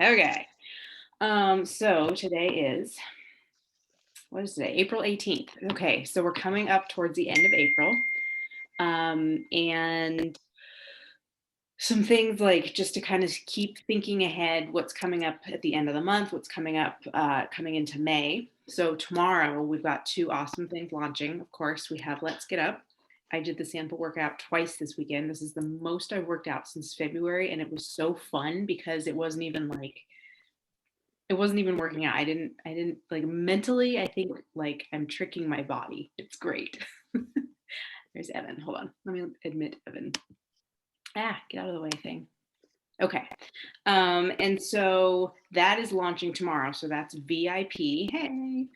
Okay. So today is, what is today? April 18th. Okay, so we're coming up towards the end of April. And some things like just to kind of keep thinking ahead, what's coming up at the end of the month, what's coming up coming into May. So tomorrow we've got two awesome things launching. Of course, we have Let's Get Up. I did the sample workout twice this weekend. This is the most I've worked out since February, and it was so fun because it wasn't even working out. I didn't like mentally, I think like I'm tricking my body. It's great. There's Evan. Hold on. Let me admit Evan. Get out of the way thing. Okay. And so that is launching tomorrow. So that's VIP. Hey.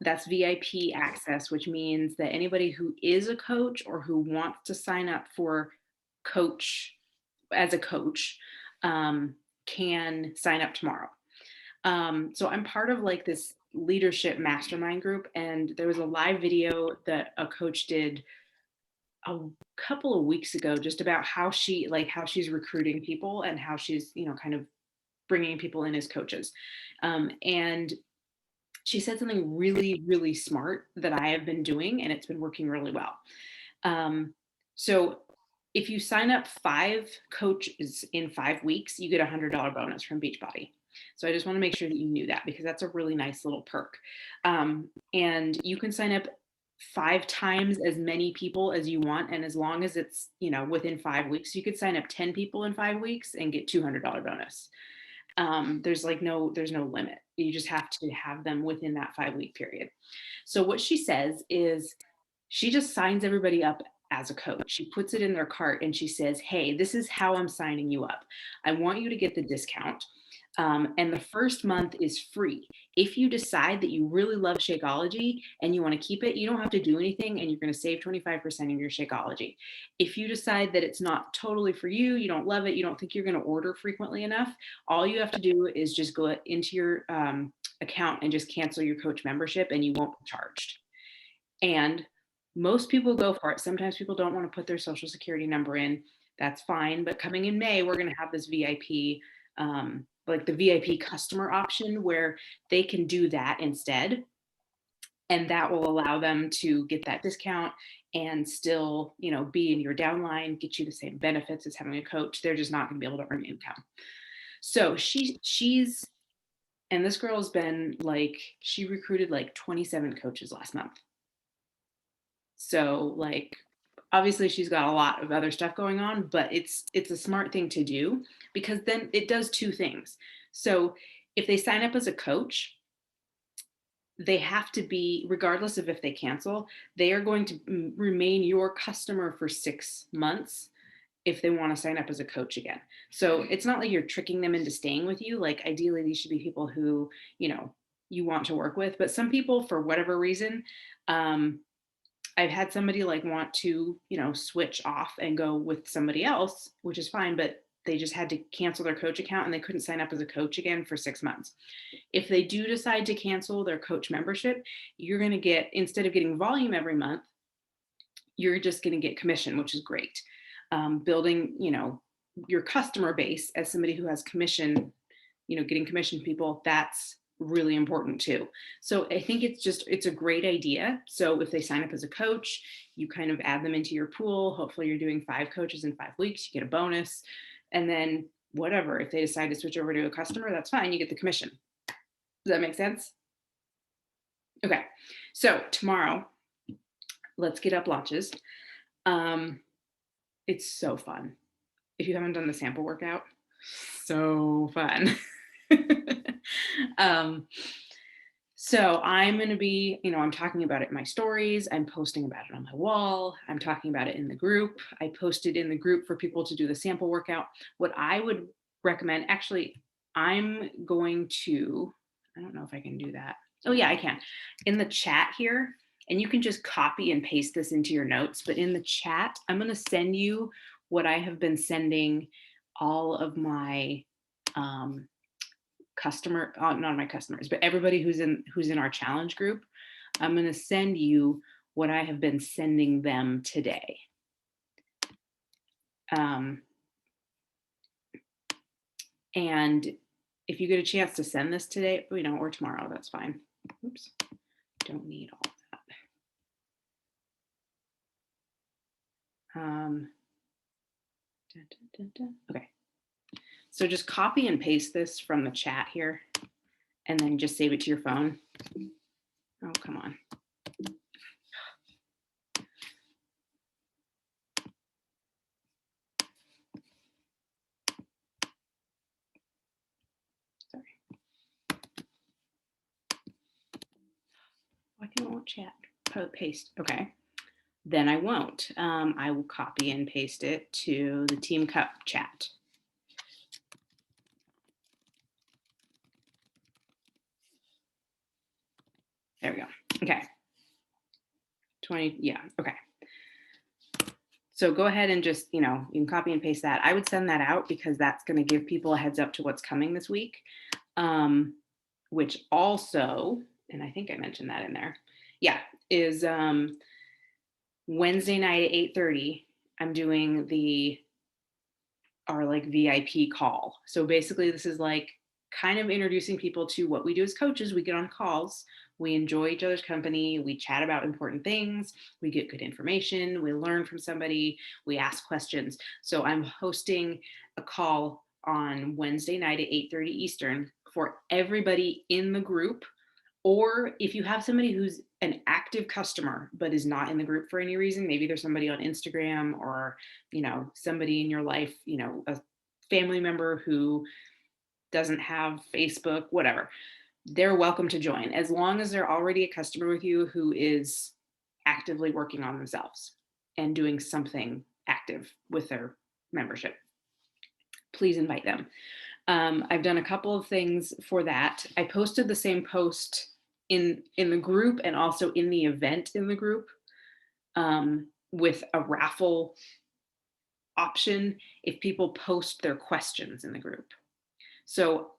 That's VIP access, which means that anybody who is a coach or who wants to sign up for coach as a coach can sign up tomorrow. So I'm part of like this leadership mastermind group, and there was a live video that a coach did a couple of weeks ago just about how she's recruiting people and how she's kind of bringing people in as coaches. And she said something really really smart that I have been doing, and it's been working really well. So if you sign up 5 coaches in 5 weeks, you get $100 bonus from Beachbody. So I just want to make sure that you knew that, because that's a really nice little perk. And you can sign up 5 times as many people as you want, and as long as it's within 5 weeks, you could sign up 10 people in 5 weeks and get $200 bonus. There's no limit. You just have to have them within that 5 week period. So what she says is she just signs everybody up as a coach. She puts it in their cart and she says, hey, this is how I'm signing you up. I want you to get the discount. And the first month is free. If you decide that you really love Shakeology and you want to keep it, you don't have to do anything, and you're going to save 25% of your Shakeology. If you decide that it's not totally for you, you don't love it, you don't think you're going to order frequently enough, all you have to do is just go into your account and just cancel your coach membership, and you won't be charged. And most people go for it. Sometimes people don't want to put their social security number in. That's fine. But coming in May, we're going to have this VIP, like the VIP customer option, where they can do that instead. And that will allow them to get that discount and still, be in your downline, get you the same benefits as having a coach. They're just not going to be able to earn income. So she's, and this girl's been like, she recruited like 27 coaches last month. So like, obviously she's got a lot of other stuff going on, but it's a smart thing to do, because then it does two things. So if they sign up as a coach, they have to be, regardless of if they cancel, they are going to remain your customer for 6 months if they want to sign up as a coach again. So it's not like you're tricking them into staying with you. Like ideally these should be people who, you want to work with, but some people, for whatever reason, I've had somebody like want to, switch off and go with somebody else, which is fine, but they just had to cancel their coach account and they couldn't sign up as a coach again for 6 months. If they do decide to cancel their coach membership, you're going to get, instead of getting volume every month, you're just going to get commission, which is great. Building, your customer base as somebody who has commission, getting commission people, that's really important too. So I think it's a great idea. So if they sign up as a coach, you kind of add them into your pool. Hopefully you're doing 5 coaches in 5 weeks, you get a bonus. And then whatever, if they decide to switch over to a customer, that's fine. You get the commission. Does that make sense? Okay. So tomorrow, Let's Get Up launches. It's so fun. If you haven't done the sample workout, so fun. um, so I'm going to be, I'm talking about it in my stories. I'm posting about it on my wall. I'm talking about it in the group. I posted in the group for people to do the sample workout. What I would recommend, actually, I'm going to, I don't know if I can do that. Oh yeah, I can. In the chat here, and you can just copy and paste this into your notes, but in the chat, I'm going to send you what I have been sending all of my not my customers, but everybody who's in our challenge group. I'm going to send you what I have been sending them today. And if you get a chance to send this today, or tomorrow, that's fine. Oops, don't need all of that. Okay. So just copy and paste this from the chat here and then just save it to your phone. Oh, come on. Sorry. Why can't I chat? Paste. Okay. Then I won't. I will copy and paste it to the Team Cup chat. There we go. Okay. 20, yeah, okay. So go ahead and just, you can copy and paste that. I would send that out because that's going to give people a heads up to what's coming this week. Which also, and I think I mentioned that in there, yeah, is Wednesday night at 8:30, I'm doing our like VIP call. So basically this is like kind of introducing people to what we do as coaches. We get on calls, we enjoy each other's company, we chat about important things, we get good information, we learn from somebody, we ask questions. So I'm hosting a call on Wednesday night at 8:30 Eastern for everybody in the group. Or if you have somebody who's an active customer but is not in the group for any reason, maybe there's somebody on Instagram or, somebody in your life, a family member who doesn't have Facebook, whatever, they're welcome to join as long as they're already a customer with you who is actively working on themselves and doing something active with their membership. Please invite them. I've done a couple of things for that. I posted the same post in the group and also in the event in the group with a raffle option if people post their questions in the group. So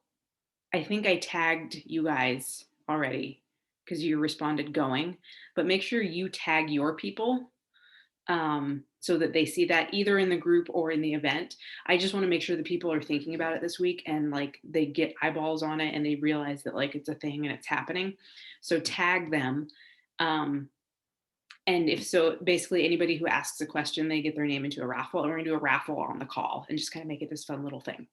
I think I tagged you guys already because you responded going, but make sure you tag your people so that they see that either in the group or in the event. I just want to make sure that people are thinking about it this week and like they get eyeballs on it and they realize that like it's a thing and it's happening. So tag them. And if so, basically anybody who asks a question, they get their name into a raffle. And we're gonna do a raffle on the call and just kind of make it this fun little thing.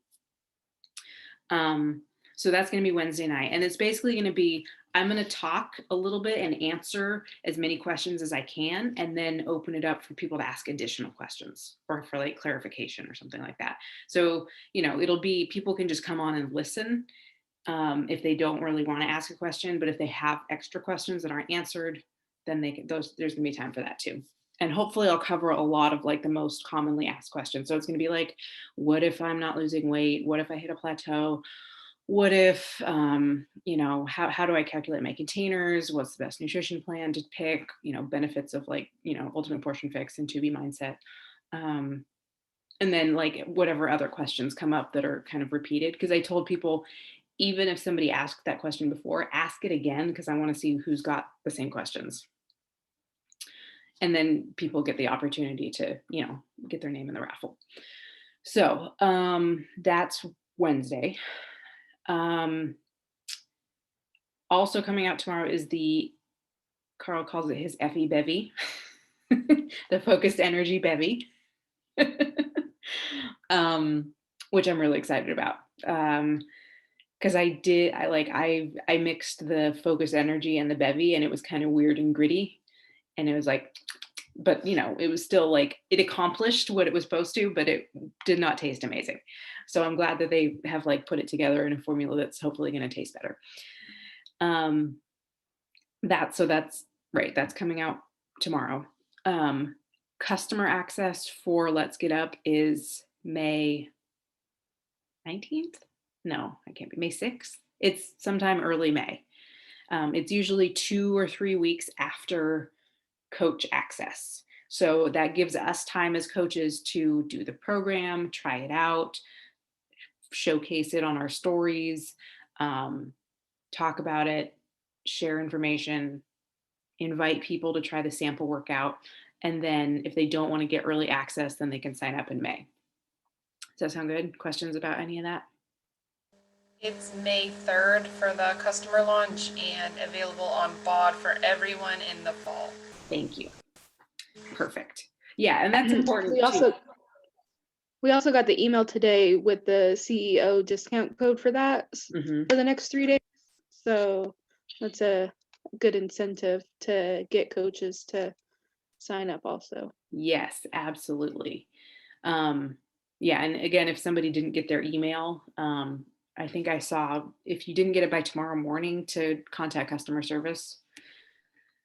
So that's going to be Wednesday night. And it's basically going to be, I'm going to talk a little bit and answer as many questions as I can, and then open it up for people to ask additional questions or for like clarification or something like that. So, it'll be, people can just come on and listen if they don't really want to ask a question, but if they have extra questions that aren't answered, then there's going to be time for that too. And hopefully I'll cover a lot of like the most commonly asked questions. So it's going to be like, what if I'm not losing weight? What if I hit a plateau? What if, how do I calculate my containers? What's the best nutrition plan to pick? Benefits of like, ultimate portion fix and 2B mindset. And then like whatever other questions come up that are kind of repeated. Because I told people, even if somebody asked that question before, ask it again because I want to see who's got the same questions. And then people get the opportunity to, get their name in the raffle. So that's Wednesday. Also coming out tomorrow is Carl calls it his FE Bevy, the Focused Energy Bevy, which I'm really excited about. Because I mixed the Focused Energy and the Bevy, and it was kind of weird and gritty. And it was like, but it was still like, it accomplished what it was supposed to, but it did not taste amazing. So I'm glad that they have like put it together in a formula that's hopefully going to taste better. That's right. That's coming out tomorrow. Customer access for Let's Get Up is May 19th. No, I can't be May 6th. It's sometime early May. It's usually 2 or 3 weeks after coach access. So that gives us time as coaches to do the program, try it out, showcase it on our stories, talk about it, share information, invite people to try the sample workout. And then if they don't want to get early access, then they can sign up in May. Does that sound good? Questions about any of that? It's May 3rd for the customer launch and available on BOD for everyone in the fall. Thank you. Perfect. Yeah, and that's We important too. also got the email today with the CEO discount code for that Mhm. for the next 3 days. So that's a good incentive to get coaches to sign up also. Yes, absolutely. Yeah, and again, if somebody didn't get their email, I think I saw if you didn't get it by tomorrow morning to contact customer service,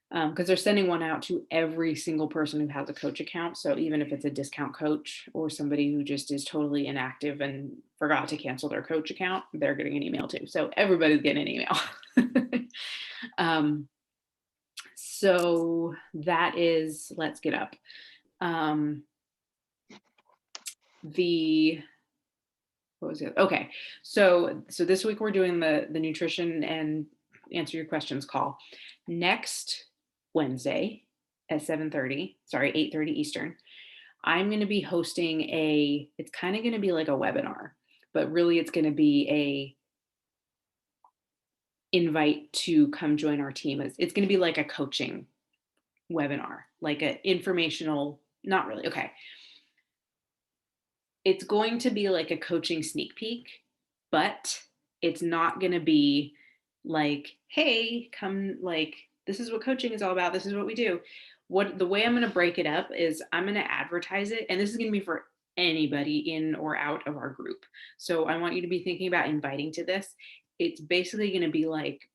because they're sending one out to every single person who has a coach account. So even if it's a discount coach or somebody who just is totally inactive and forgot to cancel their coach account, they're getting an email too. So everybody's getting an email. um, so that is, let's get up. The what was it? Okay, so this week we're doing the nutrition and answer your questions call. Next Wednesday at 7:30, sorry, 8:30 Eastern, I'm going to be hosting it's kind of going to be like a webinar, but really it's going to be a invite to come join our team. It's going to be like a coaching webinar, like an informational, not really. Okay. It's going to be like a coaching sneak peek, but it's not going to be like, hey, come, like, this is what coaching is all about. This is what we do. The way I'm going to break it up is I'm going to advertise it, and this is going to be for anybody in or out of our group. So I want you to be thinking about inviting to this. It's basically going to be like,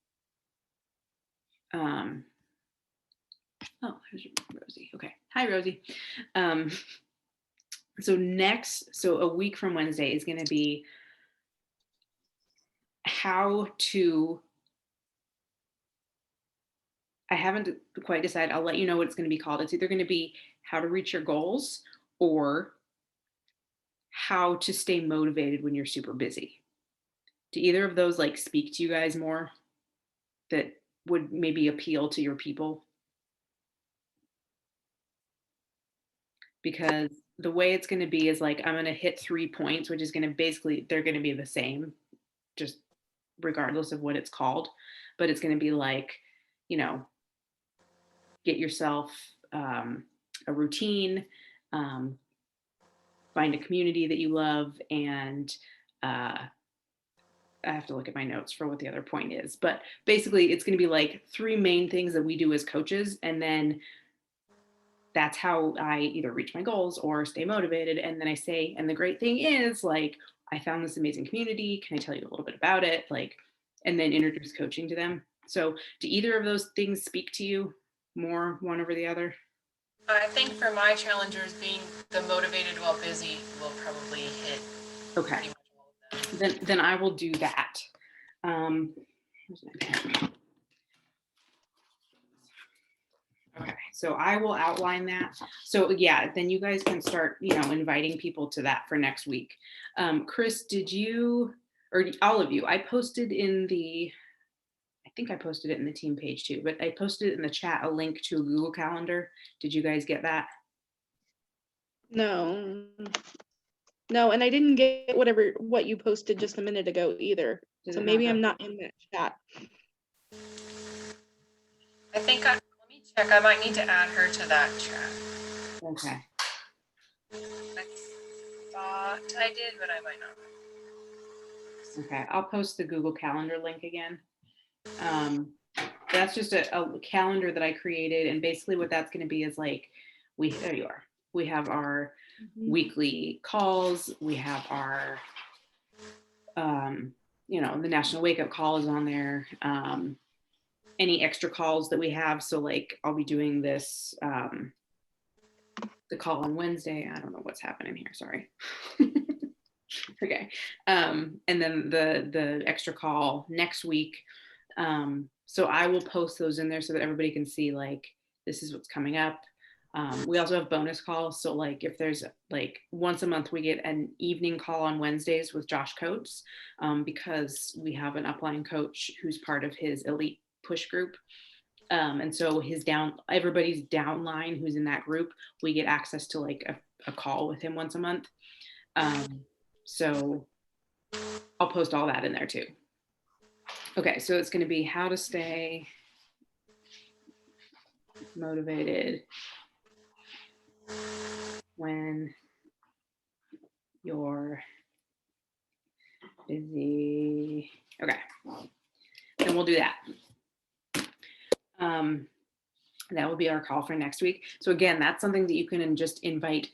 oh, here's Rosie. Okay. Hi, Rosie. So a week from Wednesday is going to be how to, I haven't quite decided. I'll let you know what it's going to be called. It's either going to be how to reach your goals or how to stay motivated when you're super busy. Do either of those like speak to you guys more, that would maybe appeal to your people? Because the way it's going to be is like I'm going to hit 3 points, which is going to basically, they're going to be the same, just regardless of what it's called. But it's going to be like, you know, get yourself a routine, um, find a community that you love, and I have to look at my notes for what the other point is. But basically, it's going to be like 3 main things that we do as coaches, and then that's how I either reach my goals or stay motivated. And then I say, and the great thing is, like, I found this amazing community. Can I tell you a little bit about it? Like, and then introduce coaching to them. So, do either of those things speak to you more, one over the other? I think for my challengers, being the motivated while busy will probably hit Okay. pretty much all of them. Then I will do that. Here's my pen. Okay, so I will outline that. So yeah, then you guys can start, inviting people to that for next week. Chris, did you, or all of you, I think I posted it in the team page too, but I posted it in the chat, a link to a Google Calendar. Did you guys get that? No, and I didn't get what you posted just a minute ago either. So maybe I'm not in that chat. I think let me check. I might need to add her to that chat. Okay. I thought I did, but I might not. Okay, I'll post the Google Calendar link again. That's just a calendar that I created, and basically what that's going to be is like, there you are. We have our weekly calls. We have our, the National Wake Up Call is on there. Any extra calls that we have. So like, I'll be doing this, the call on Wednesday. I don't know what's happening here. Sorry. Okay. And then the extra call next week. So I will post those in there so that everybody can see, like, this is what's coming up. We also have bonus calls. So like if there's like once a month, we get an evening call on Wednesdays with Josh Coates, because we have an upline coach who's part of his elite push group. And so everybody's downline who's in that group, we get access to like a call with him once a month. So I'll post all that in there too. Okay, so it's going to be how to stay motivated when you're busy. Okay, then we'll do that. That will be our call for next week. So again, that's something that you can just invite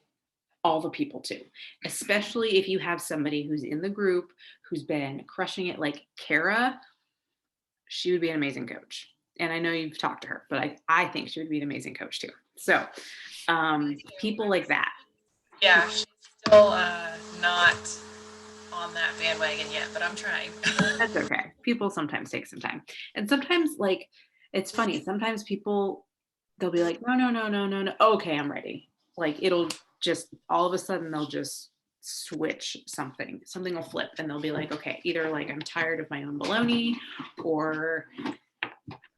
all the people to, especially if you have somebody who's in the group who's been crushing it, like Kara. She would be an amazing coach. And I know you've talked to her, but I think she would be an amazing coach too. So people like that. Yeah, she's still not on that bandwagon yet, but I'm trying. That's okay. People sometimes take some time. And sometimes, like, it's funny. Sometimes people, they'll be like, no. Okay, I'm ready. Like, it'll just, all of a sudden, they'll just switch something. Something will flip and they'll be like, okay, either like, I'm tired of my own baloney, or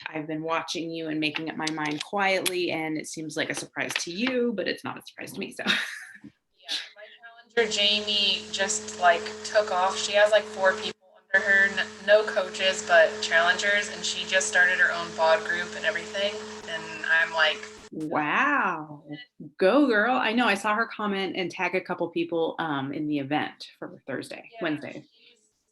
I've been watching you and making up my mind quietly, and it seems like a surprise to you, but it's not a surprise to me. So Yeah, my challenger Jamie just like took off. She has like 4 people under her, no coaches, but challengers, and she just started her own bod group and everything. And I'm like, wow, go girl. I know I saw her comment and tag a couple people in the event for Thursday, yeah, Wednesday.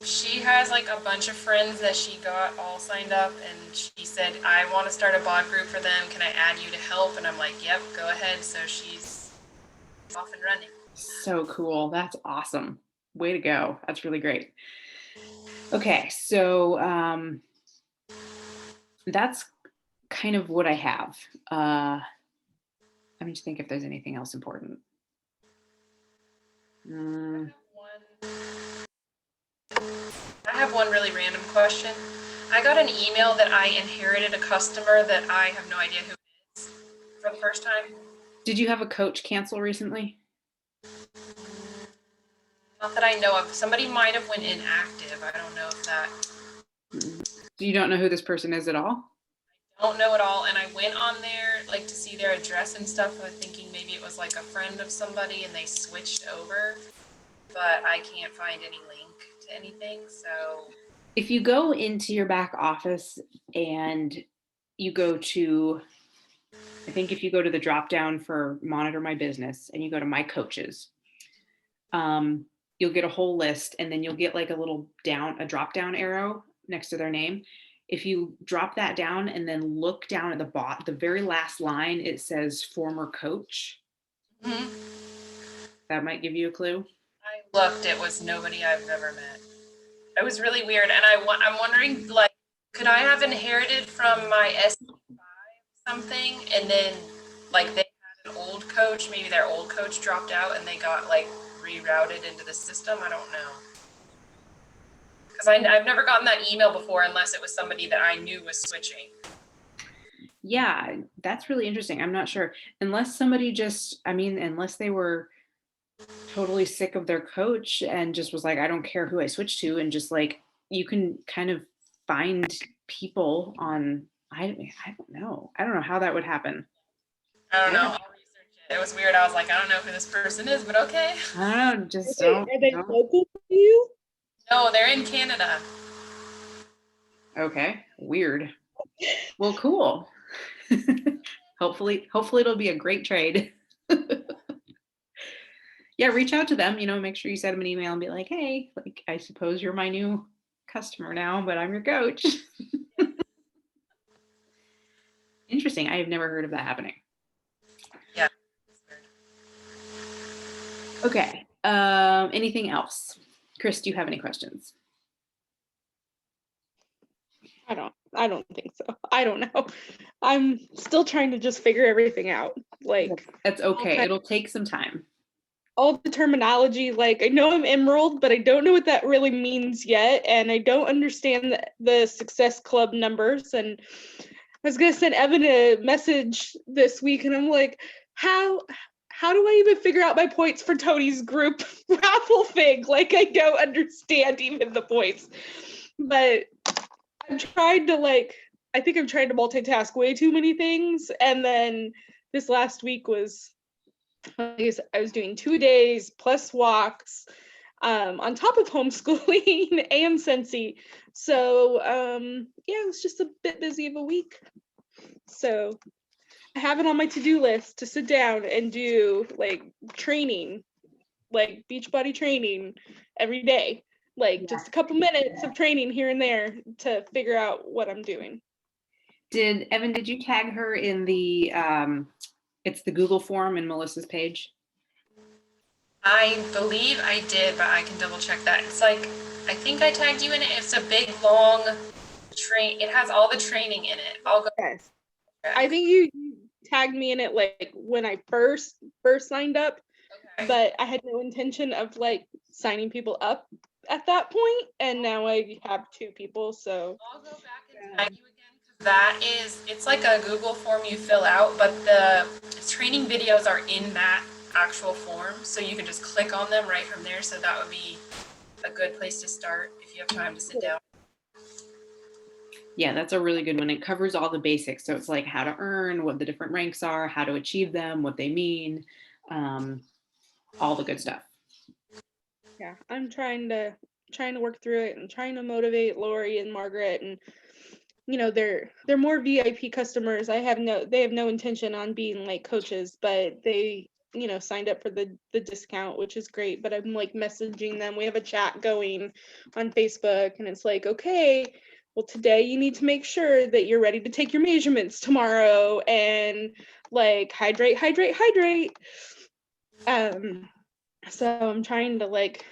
she has like a bunch of friends that she got all signed up, and she said, I want to start a bod group for them. Can I add you to help? And I'm like, yep, go ahead. So she's off and running. So cool. That's awesome. Way to go. That's really great. Okay, so that's kind of what I have. Let me just think if there's anything else important. I have one really random question. I got an email that I inherited a customer that I have no idea who it is for the first time. Did you have a coach cancel recently? Not that I know of. Somebody might have went inactive. I don't know if that. You don't know who this person is at all? I don't know at all. And I went on there like to see their address and stuff. I was thinking maybe it was like a friend of somebody and they switched over, but I can't find any link to anything. So if you go into your back office and you go to, I think if you go to the drop down for monitor my business and you go to my coaches, you'll get a whole list, and then you'll get like a drop down arrow next to their name. If you drop that down and then look down at the very last line, it says former coach. mm-hmm. That might give you a clue. I looked, it was nobody I've ever met. It was really weird. And I'm wondering, like, could I have inherited from my SC5 something, and then like they had an old coach, maybe their old coach dropped out and they got like rerouted into the system? I don't know. Because I've never gotten that email before unless it was somebody that I knew was switching. Yeah, that's really interesting. I'm not sure. Unless somebody unless they were totally sick of their coach and just was like, I don't care who I switch to. And just like, you can kind of find people on, I don't know. I don't know how that would happen. I don't know. I'll research it. It was weird. I was like, I don't know who this person is, but okay. I don't know. Just Are they local to you? No, they're in Canada. Okay, weird. Well, cool. Hopefully it'll be a great trade. Yeah, reach out to them, make sure you send them an email and be like, hey, like, I suppose you're my new customer now, but I'm your coach. Interesting. I have never heard of that happening. Yeah. Okay. Anything else? Chris, do you have any questions? I don't think so. I don't know. I'm still trying to just figure everything out. Like, that's okay. It'll take some time. All the terminology, like I know I'm Emerald, but I don't know what that really means yet. And I don't understand the Success Club numbers. And I was gonna send Evan a message this week and I'm like, how do I even figure out my points for Tony's group raffle thing? Like, I don't understand even the points. But I'm trying to I think I'm trying to multitask way too many things. And then this last week was, I was doing 2 days plus walks. on top of homeschooling and Scentsy. So yeah, it was just a bit busy of a week. So I have it on my to-do list to sit down and do like training, like Beachbody training every day, like just a couple minutes of training here and there to figure out what I'm doing. Evan, did you tag her in the, it's the Google form in Melissa's page? I believe I did, but I can double check that. It's like, I think I tagged you in it. It's a big, long it has all the training in it. I'll go. Yes. I think you tagged me in it like when I first signed up, Okay. but I had no intention of like signing people up at that point, and now I have 2 people, so I'll go back and tag you again. It's like a Google form you fill out, but the training videos are in that actual form, so you can just click on them right from there. So that would be a good place to start if you have time to sit down. Yeah, that's a really good one. It covers all the basics. So it's like how to earn, what the different ranks are, how to achieve them, what they mean, all the good stuff. yeah, I'm trying to work through it and trying to motivate Lori and Margaret, and you know, they're more VIP customers. They have no intention on being like coaches, but they, you know, signed up for the discount, which is great. But I'm like messaging them. We have a chat going on Facebook, and it's like, okay, well, today you need to make sure that you're ready to take your measurements tomorrow, and like hydrate. So I'm trying to like,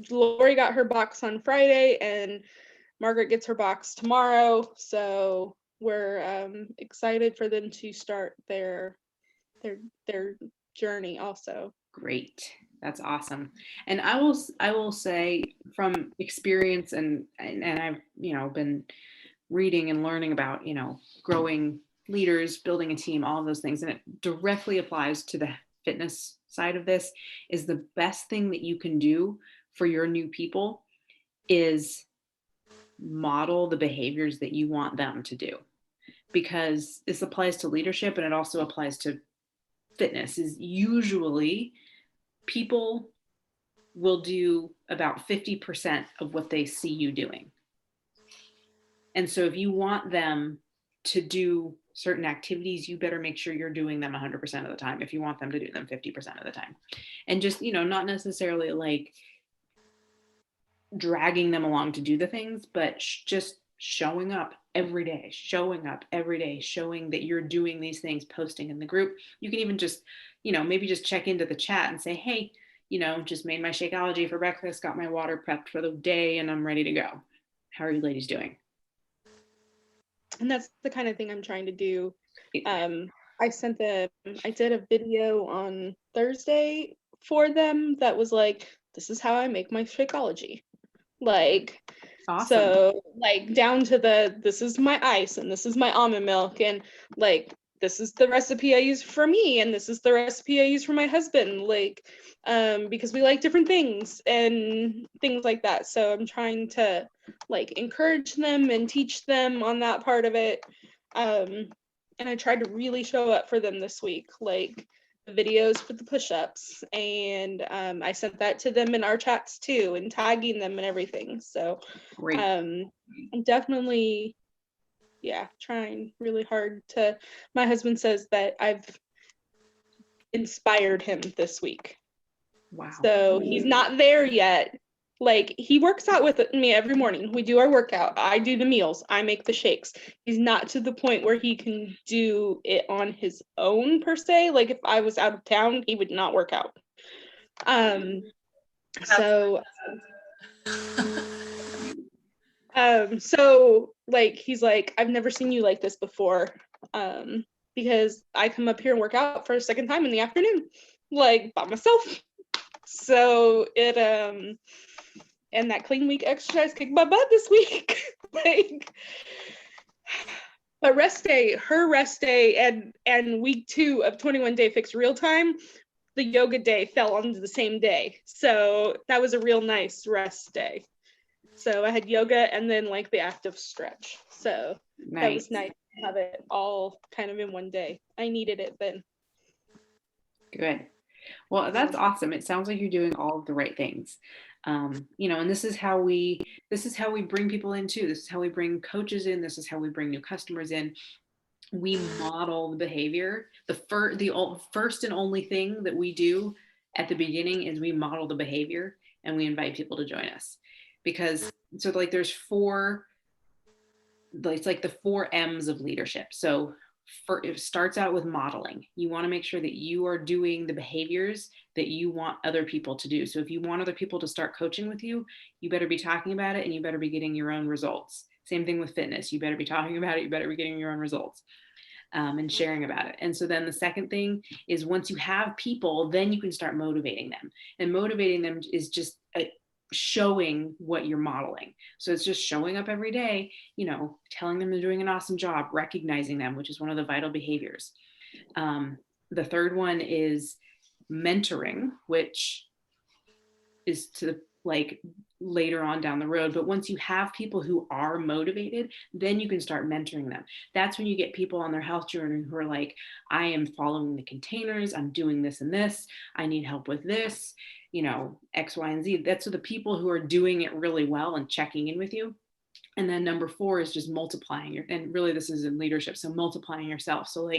Lori got her box on Friday and Margaret gets her box tomorrow. So we're excited for them to start their journey also. Great. That's awesome. And I will say from experience, and I've, you know, been reading and learning about, you know, growing leaders, building a team, all of those things, and it directly applies to the fitness side of this, is the best thing that you can do for your new people is model the behaviors that you want them to do, because this applies to leadership and it also applies to fitness. Is usually people will do about 50% of what they see you doing. And so if you want them to do certain activities, you better make sure you're doing them 100% of the time if you want them to do them 50% of the time. And just, you know, not necessarily like dragging them along to do the things, but just showing up every day, showing that you're doing these things, posting in the group. You can even just, you know, maybe just check into the chat and say, hey, you know, just made my Shakeology for breakfast, got my water prepped for the day, and I'm ready to go. How are you ladies doing? And that's the kind of thing I'm trying to do. I did a video on Thursday for them that was like, this is how I make my Shakeology. Like, awesome. So like down to this is my ice and this is my almond milk, and like this is the recipe I use for me and this is the recipe I use for my husband, like because we like different things and things like that. So I'm trying to like encourage them and teach them on that part of it. And I tried to really show up for them this week, like the videos for the push-ups, and I sent that to them in our chats too, and tagging them and everything. So I'm definitely, yeah, trying really hard to, my husband says that I've inspired him this week. Wow. So he's not there yet. Like, he works out with me every morning. We do our workout. I do the meals. I make the shakes. He's not to the point where he can do it on his own per se. Like, if I was out of town, he would not work out. So like, he's like, I've never seen you like this before. Because I come up here and work out for a second time in the afternoon, like by myself. So it and that clean week exercise kicked my butt this week. Like, but her rest day and week 2 of 21 Day Fix Real Time, the yoga day fell onto the same day. So that was a real nice rest day. So I had yoga and then like the active stretch. So nice. That was nice to have it all kind of in one day. I needed it then. Good. Well, that's awesome. It sounds like you're doing all of the right things. And this is how we bring people in too. This is how we bring coaches in. This is how we bring new customers in. We model the behavior. The first and only thing that we do at the beginning is we model the behavior, and we invite people to join us. Because there's four, it's like the 4 M's of leadership. So it starts out with modeling. You want to make sure that you are doing the behaviors that you want other people to do. So if you want other people to start coaching with you, you better be talking about it, and you better be getting your own results. Same thing with fitness. You better be talking about it. You better be getting your own results. And sharing about it. And so then the second thing is, once you have people, then you can start motivating them. And motivating them is just showing what you're modeling. So it's just showing up every day, telling them they're doing an awesome job, recognizing them, which is one of the vital behaviors. The third one is mentoring, which is to later on down the road. But once you have people who are motivated, then you can start mentoring them. That's when you get people on their health journey who are like, I am following the containers, I'm doing this and this, I need help with this, X, Y, and Z. That's the people who are doing it really well and checking in with you. And then number 4 is just multiplying and really this is in leadership. So multiplying yourself. So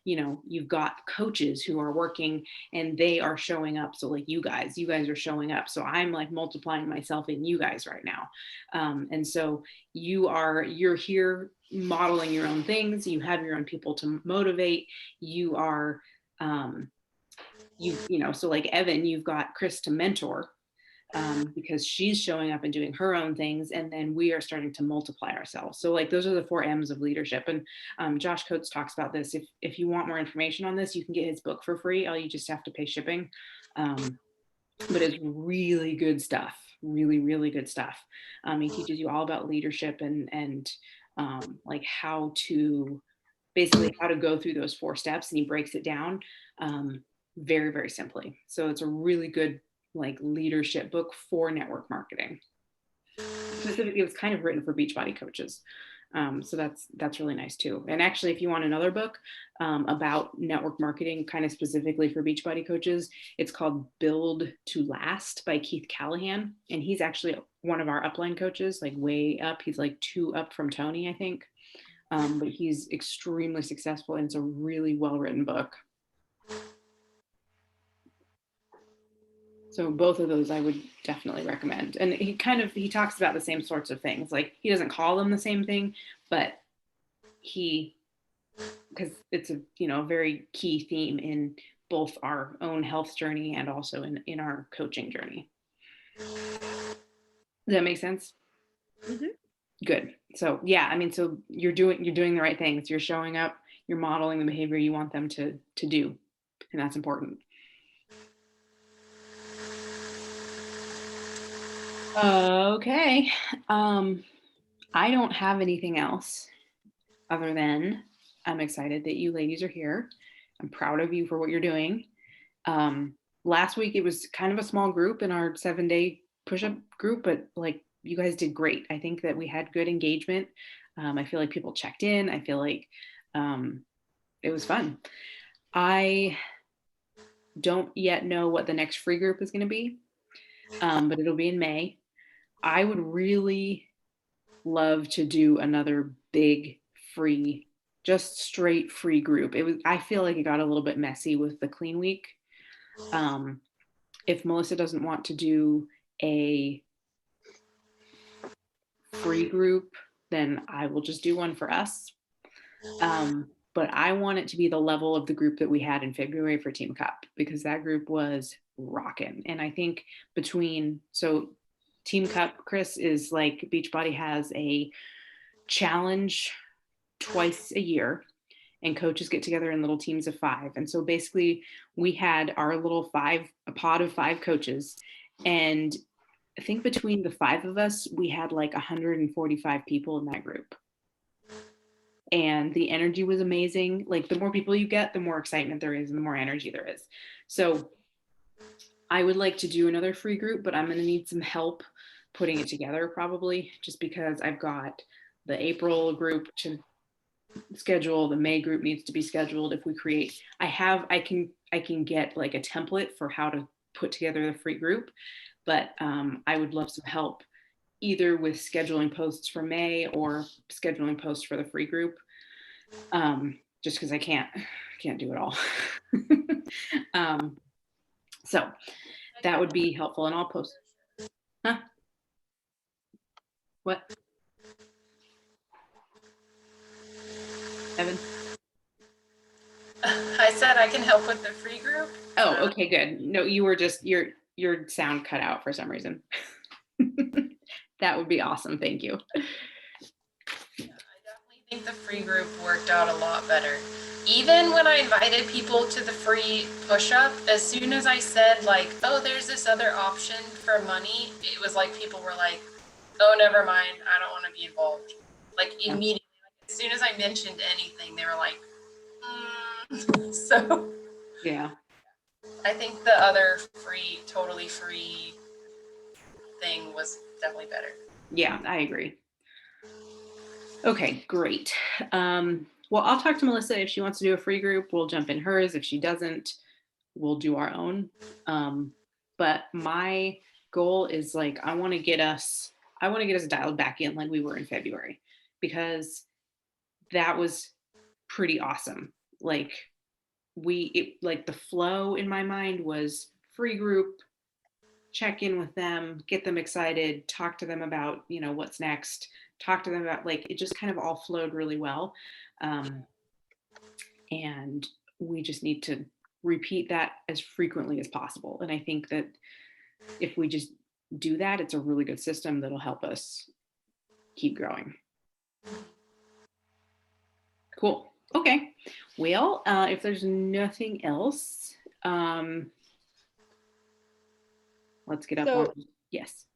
you've got coaches who are working and they are showing up. So you guys are showing up. So I'm multiplying myself in you guys right now. And so you're here modeling your own things. You have your own people to motivate. You are, so Evan, you've got Chris to mentor. Because she's showing up and doing her own things, and then we are starting to multiply ourselves. So those are the 4 M's of leadership. And Josh Coates talks about this. If you want more information on this, you can get his book for free. You just have to pay shipping. But it's really good stuff. Really, really good stuff. He teaches you all about leadership and how to go through those 4 steps, and he breaks it down very, very simply. So it's a really good leadership book for network marketing. Specifically, it was kind of written for Beachbody coaches. So that's really nice too. And actually, if you want another book about network marketing, kind of specifically for Beachbody coaches, it's called Build to Last by Keith Callahan. And he's actually one of our upline coaches, way up. He's 2 up from Tony, I think. But he's extremely successful, and it's a really well-written book. So both of those I would definitely recommend. And he talks about the same sorts of things. He doesn't call them the same thing, but because it's a very key theme in both our own health journey and also in our coaching journey. Does that make sense? Mm-hmm. Good. So yeah, so you're doing the right things. You're showing up, you're modeling the behavior you want them to do. And that's important. Okay. I don't have anything else other than I'm excited that you ladies are here. I'm proud of you for what you're doing. Last week, it was kind of a small group in our 7-day push-up group, but you guys did great. I think that we had good engagement. I feel like people checked in. I feel like it was fun. I don't yet know what the next free group is going to be, but it'll be in May. I would really love to do another big free, just straight free group. I feel like it got a little bit messy with the clean week. If Melissa doesn't want to do a free group, then I will just do one for us. But I want it to be the level of the group that we had in February for Team Cup, because that group was rocking. And I think Team Cup, Chris, is Beachbody has a challenge twice a year, and coaches get together in little teams of 5. And so basically we had our little a pod of 5 coaches. And I think between the 5 of us, we had 145 people in that group. And the energy was amazing. The more people you get, the more excitement there is and the more energy there is. So I would like to do another free group, but I'm going to need some help putting it together, probably, just because I've got the April group to schedule, the May group needs to be scheduled. If we create, I can get a template for how to put together the free group, but I would love some help either with scheduling posts for May or scheduling posts for the free group. Just because I can't do it all. So that would be helpful, and I'll post. Huh? What? Evan? I said I can help with the free group. Oh, okay, good. No, you were just, your sound cut out for some reason. That would be awesome. Thank you. Yeah, I definitely think the free group worked out a lot better. Even when I invited people to the free push-up, as soon as I said like, oh, there's this other option for money, it was like people were like, oh, never mind, I don't want to be involved. Like immediately, like, as soon as I mentioned anything, they were like, So Yeah. I think the other free, totally free thing was definitely better. Yeah, I agree. Okay, great. Well, I'll talk to Melissa. If she wants to do a free group, we'll jump in hers. If she doesn't, we'll do our own. But my goal is like, I want to get us dialed back in like we were in February, because that was pretty awesome. Like like the flow in my mind was free group, check in with them, get them excited, talk to them about, what's next, talk to them about, like, it just kind of all flowed really well. And we just need to repeat that as frequently as possible. And I think that if we just do that, it's a really good system that'll help us keep growing. Cool. Okay. Well, if there's nothing else, let's get up So- on. Yes.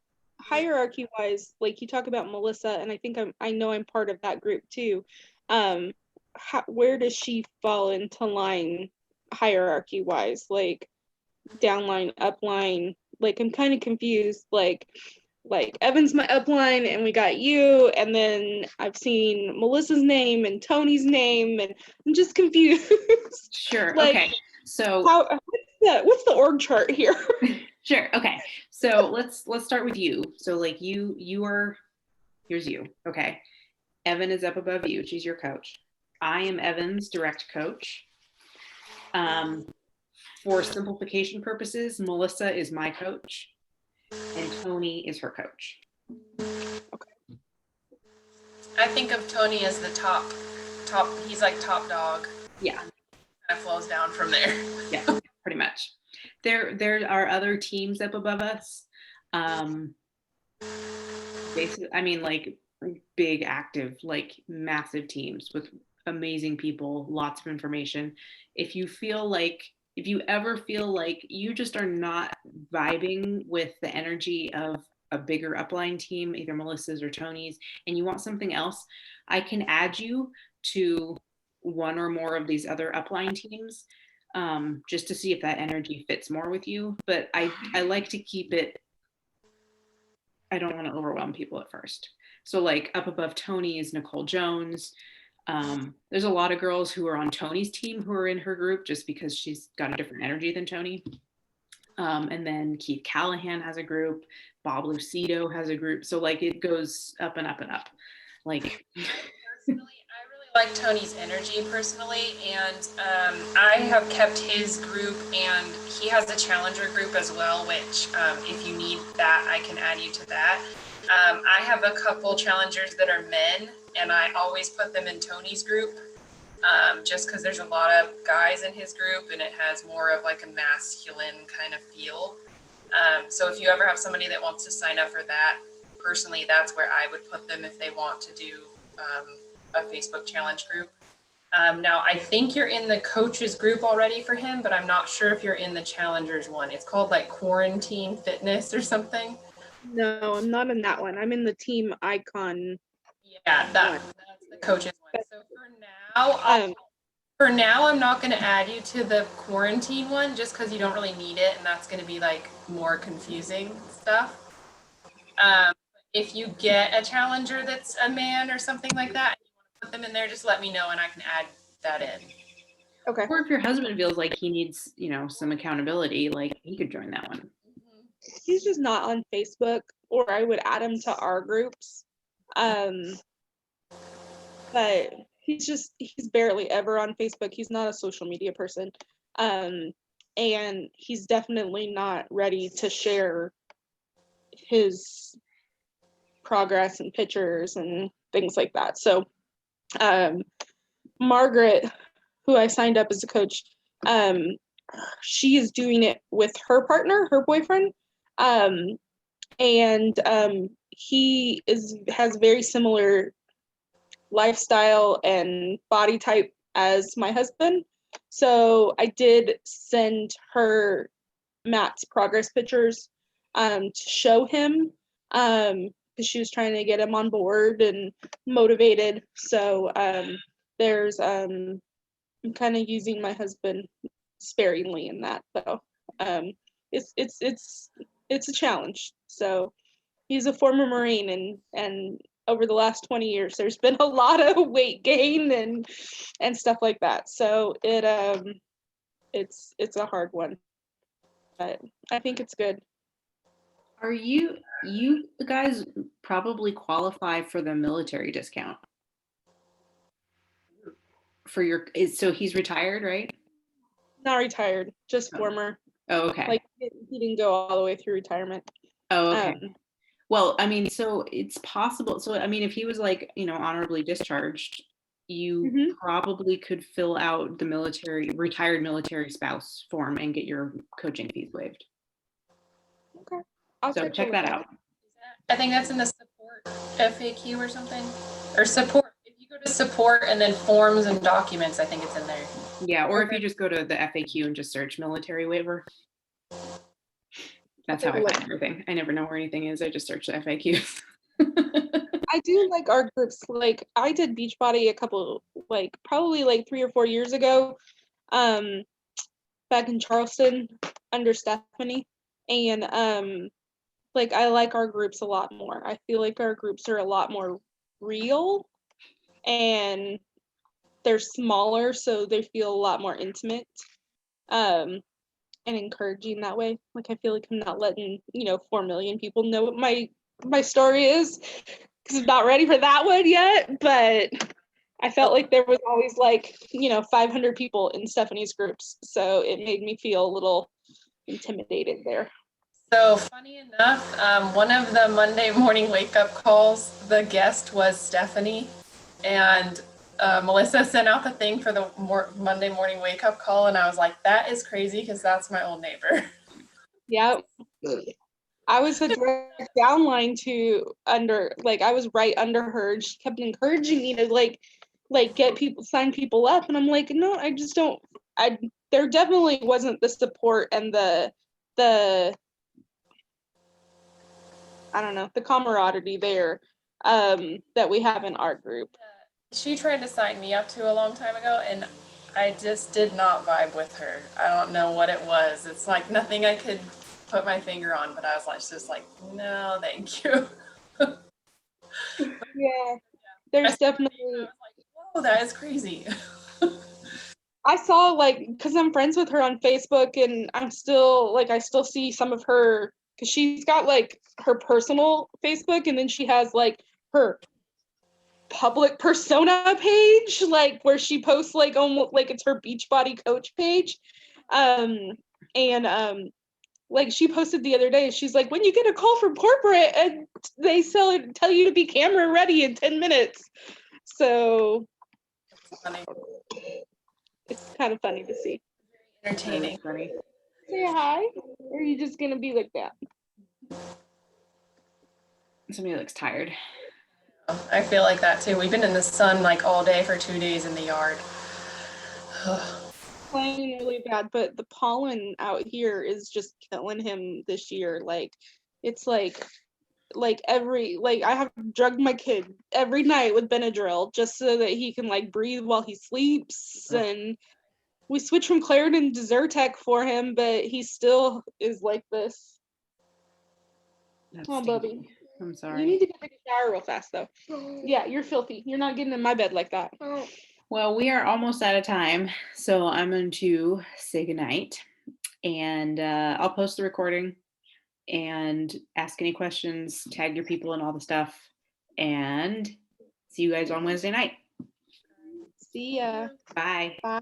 Hierarchy wise, like you talk about Melissa, and I think I know I'm part of that group too. Where does she fall into line hierarchy wise? Like downline, upline? Like I'm kind of confused. Like Evan's my upline, and we got you, and then I've seen Melissa's name and Tony's name, and I'm just confused. Sure. Like, Okay. So what's the org chart here? sure. Okay. So let's start with you. So like here's you. Okay. Evan is up above you. She's your coach. I am Evan's direct coach. For simplification purposes, Melissa is my coach and Tony is her coach. Okay. I think of Tony as the top, he's like top dog. Yeah. Kind of flows down from there. Yeah, pretty much. There are other teams up above us. Basically, I mean, like big, active, like massive teams with amazing people, lots of information. If you ever feel like you just are not vibing with the energy of a bigger upline team, either Melissa's or Tony's, and you want something else, I can add you to one or more of these other upline teams, just to see if that energy fits more with you. But I like to keep it, I don't want to overwhelm people at first. So like up above Tony is Nicole Jones. There's a lot of girls who are on Tony's team who are in her group just because she's got a different energy than Tony. And then Keith Callahan has a group. Bob Lucido has a group. So like it goes up and up and up. Like Personally, I really like Tony's energy personally, and I have kept his group, and he has a challenger group as well, which if you need that, I can add you to that. I have a couple challengers that are men, and I always put them in Tony's group, just because there's a lot of guys in his group, and it has more of like a masculine kind of feel. So if you ever have somebody that wants to sign up for that, personally, that's where I would put them if they want to do a Facebook challenge group. Now, I think you're in the coaches group already for him, but I'm not sure if you're in the challengers one. It's called like Quarantine Fitness or something. No, I'm not in that one. I'm in the team icon. Yeah, that's the coaches one. So for now, I'm not going to add you to the quarantine one just because you don't really need it, and that's going to be like more confusing stuff. If you get a challenger that's a man or something like that, and you want to put them in there, just let me know and I can add that in. Okay. or if your husband feels like he needs, some accountability, like he could join that one. he's just not on Facebook, or I would add him to our groups. But he's barely ever on Facebook. He's not a social media person. And he's definitely not ready to share his progress and pictures and things like that. So Margaret, who I signed up as a coach, she is doing it with her partner, her boyfriend. And he has very similar lifestyle and body type as my husband. So I did send her Matt's progress pictures to show him, because she was trying to get him on board and motivated. So there's I'm kind of using my husband sparingly in that, though. It's a challenge. So he's a former Marine, and over the last 20 years, there's been a lot of weight gain and stuff like that. So it's a hard one, but I think it's good. Are you guys probably qualify for the military discount for your, so he's retired, right? Not retired, just Oh. former. Oh, okay. Like he didn't go all the way through retirement. Oh, okay. Well, I mean, so it's possible. So, I mean, if he was like, honorably discharged, you probably could fill out the retired military spouse form and get your coaching fees waived. Okay. So check that out. I think that's in the support FAQ or something, or support. If you go to support and then forms and documents, I think it's in there. Yeah, or if you just go to the FAQ and just search military waiver. That's how I find everything. I never know where anything is. I just search the FAQs. I do like our groups. Like I did Beachbody probably 3 or 4 years ago, back in Charleston under Stephanie. And I like our groups a lot more. I feel like our groups are a lot more real, and they're smaller, so they feel a lot more intimate. And encouraging that way. Like I feel like I'm not letting 4 million people know what my story is, because I'm not ready for that one yet. But I felt like there was always 500 people in Stephanie's groups, so it made me feel a little intimidated there. So funny enough, one of the Monday morning wake up calls, the guest was Stephanie, and Melissa sent out the thing for the Monday morning wake up call, and I was like, that is crazy, because that's my old neighbor. Yeah. I was a direct downline I was right under her, and she kept encouraging me to sign people up, and I'm like, no, I just don't. There definitely wasn't the support and the I don't know, the camaraderie there that we have in our group. She tried to sign me up to a long time ago, and I just did not vibe with her. I don't know what it was. It's like nothing I could put my finger on, but I was just like, no, thank you. Yeah, there's definitely. I was like, whoa, that is crazy. I saw because I'm friends with her on Facebook, and I'm still I still see some of her, because she's got her personal Facebook, and then she has her public persona page, where she posts almost it's her Beachbody coach page. She posted the other day, she's like, when you get a call from corporate and they tell you to be camera ready in 10 minutes. So Funny. It's kind of funny to see. Entertaining. Funny. Say hi, or are you just gonna be like that? Somebody looks tired. I feel like that too. We've been in the sun all day for 2 days in the yard. Playing really bad, but the pollen out here is just killing him this year. It's I have drugged my kid every night with Benadryl just so that he can breathe while he sleeps. And we switched from Claritin to Zyrtec for him, but he still is like this. Oh, Bubby. I'm sorry. You need to go take a shower real fast, though. Yeah, you're filthy. You're not getting in my bed like that. Well, we are almost out of time, so I'm going to say goodnight, and I'll post the recording, and ask any questions, tag your people and all the stuff. And see you guys on Wednesday night. See ya. Bye. Bye.